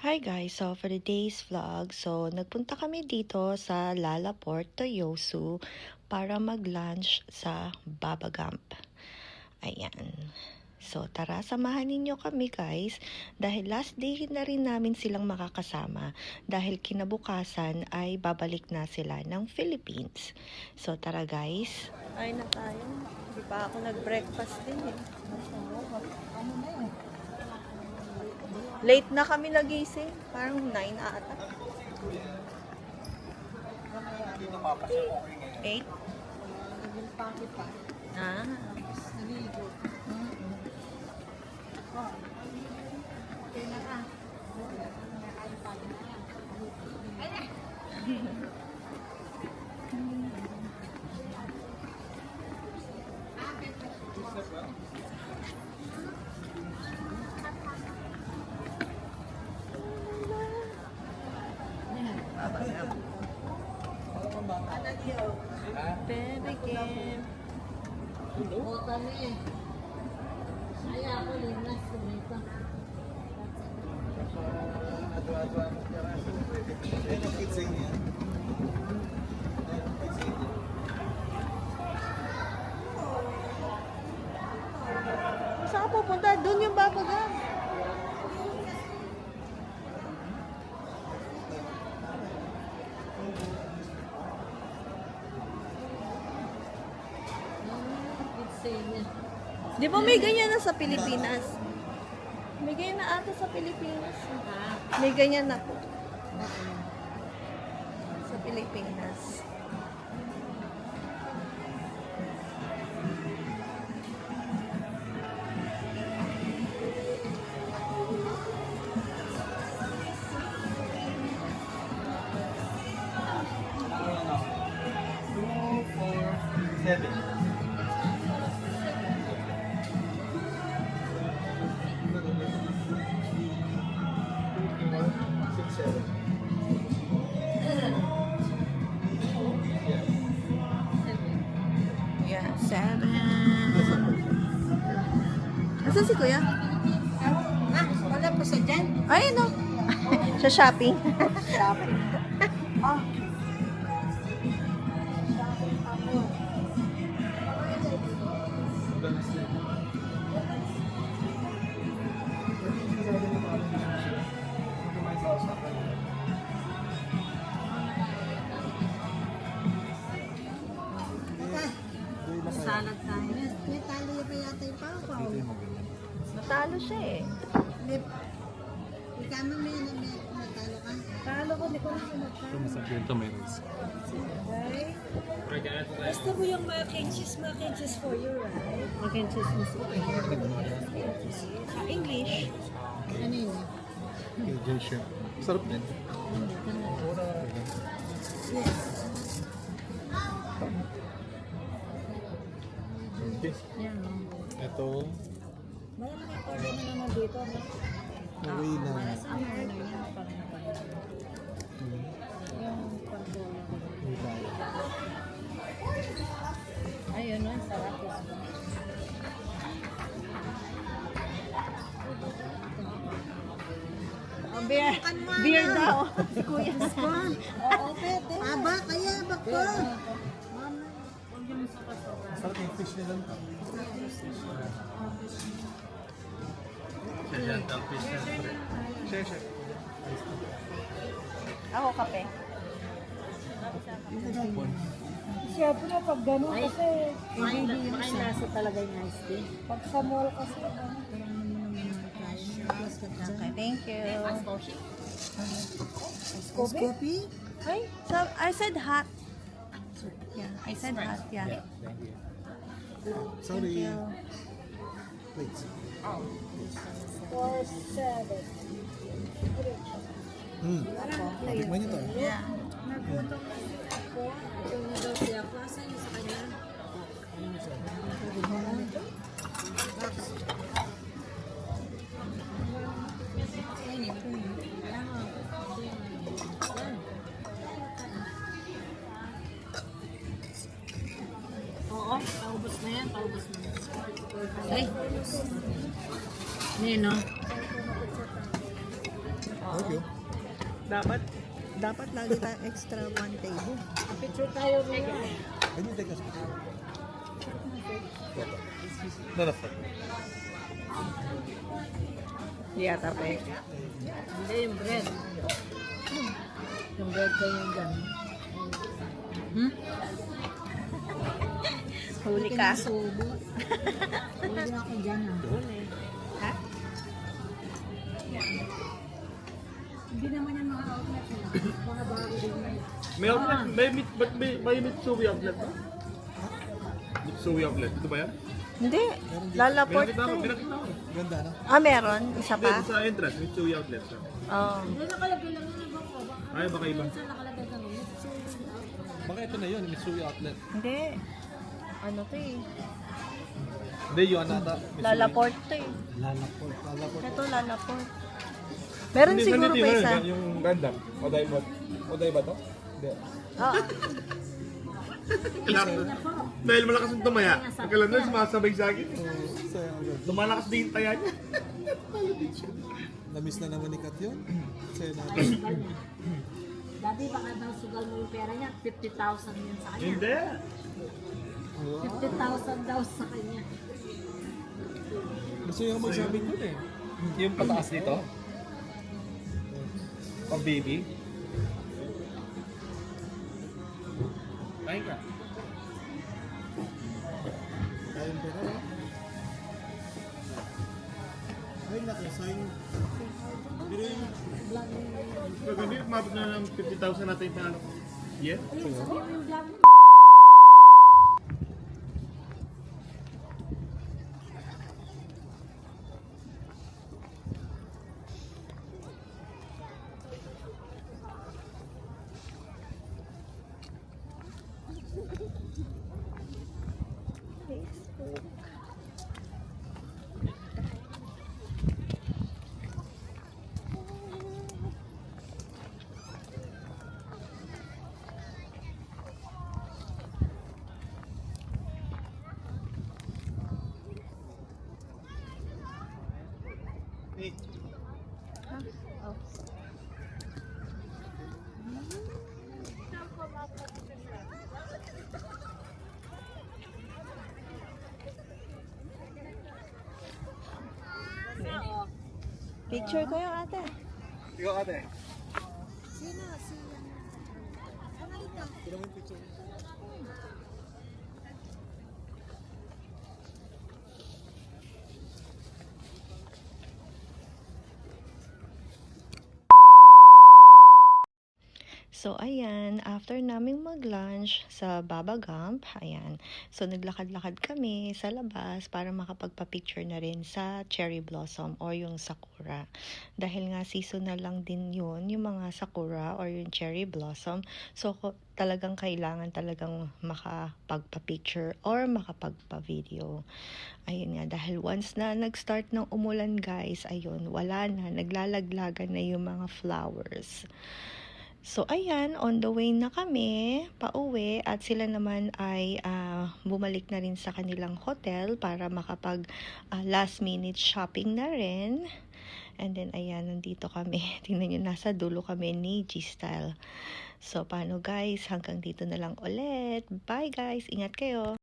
Hi guys, so for today's vlog, nagpunta kami dito sa Lalaport, Toyosu para mag-lunch sa Baba Gump. Ayan. So tara, samahan ninyo kami guys dahil last day na rin namin silang makakasama dahil kinabukasan ay babalik na sila ng Philippines. So tara guys. Ay na tayo. Hindi pa ako nag-breakfast din eh. Late na kami nagising. Parang 9 ata. 8? Ah. Baby Kim. Saan ka pupunta? Doon yung babagan. Di ba may ganyan na sa Pilipinas? May ganyan na ata sa Pilipinas. May ganyan na po. Sa Pilipinas. Yeah, 7. Asan si Kuya? Wala pa sa dyan. Ay, no. Sa shopping. Shopping. Ah. Salad tayo. May talo pa yata yung pao-pao. Natalo siya eh. Ikaw mo may natalo ka? Talo ko, di ko na natalo. Ito masakyan ito, may rice. Gusto mo yung mac and cheese for you, right? Mac and cheese mas English. Ano yun? Cajun shrimp. Sarap din. Yes. Okay. Yan. Ito, Baya naka-order na naman dito, no? away na. Saan mo na yan? Yung pagbola. Ayun, no? Sarap yan. Beer daw. Kuya. Oo, pwede. Aba, kaya ba ko? Sarap yung fish nila. Share. Ako kape. Siyempre na pag gano'n kasi hindi yung lasa talaga yung ice tea. Pag sa mall kasi Okay, thank you. Coffee? Hi. So, I said hot. Yeah, I said hot. Yeah. Thank you. Thank Sorry. you. Wait. For 7. Tikman niyo to. Yeah. Nagpunta ako. Ito na daw siya. Klasa niyo sa kanya. Oo, paubos na yan. Ay. Nino. Thank you. Dapat lagi tayong extra one table. Picture tayo niya. Can you take us? No, no. Yeah, tape. Hindi yung bread. Yung bread ko yung dyan. Huli ka. Subo. Huli ako dyan ah. Ha? Hindi naman yung mga outlet nila. Mga bago din yan. May outlet, may Mitsui outlet ba? Mitsui outlet, ito ba yan? Hindi. Lalaport Pinakita ko, to. pinakita ko. Ganda, no? Meron? Isa Hindi, pa? sa entrance, Mitsui outlet. Oh. Hindi nakalagay lang yun. Ay, baka iba. Saan nakalagay ka nun? Baka ito na yun, Mitsui outlet. Hindi. Ano to eh? Hindi, yun nata. Lalaport to eh. Lalaport. Lalaport. Ito lalaport. Meron siguro pa isa. Yung Gundam, Oday ba to? Hindi. Oo. Dahil malakas ang tumaya. Akala na sumasabay sa akin. Saya agad. Lumalakas din yung taya niya. Na-miss na naman ni Kat yun. Saya natin. Sugal niya. Dati baka daw sugal mo yung pera niya. 50,000 yun sa kanya. Hindi. 50,000 daw sa kanya. Gusto yung mag-shopping dun eh. Yung pataas dito. Pang baby. Kain ka. Kain pera, no? Ay, naku, sign. Pero yung Pag hindi, umabot na ng 50,000 natin yung ano. Yeah? Ayun, sabi mo yung vlog mo. Picture ko yung ate. Ikaw ate. So, ayan, after naming mag-lunch sa Baba Gump, ayan, so naglakad-lakad kami sa labas para makapagpa-picture na rin sa cherry blossom or yung sakura. Dahil nga seasonal lang din yun, yung mga sakura or yung cherry blossom. So, talagang kailangan talagang makapagpa-picture or makapagpa-video. Ayun nga, dahil once na nag-start ng umulan guys, ayun, wala na, naglalaglagan na yung mga flowers. So, ayan, on the way na kami, pauwi, at sila naman ay bumalik na rin sa kanilang hotel para makapag last minute shopping na rin. And then, ayan, nandito kami. Tingnan nyo, nasa dulo kami ni G-Style. So, paano guys? Hanggang dito na lang ulit. Bye guys! Ingat kayo!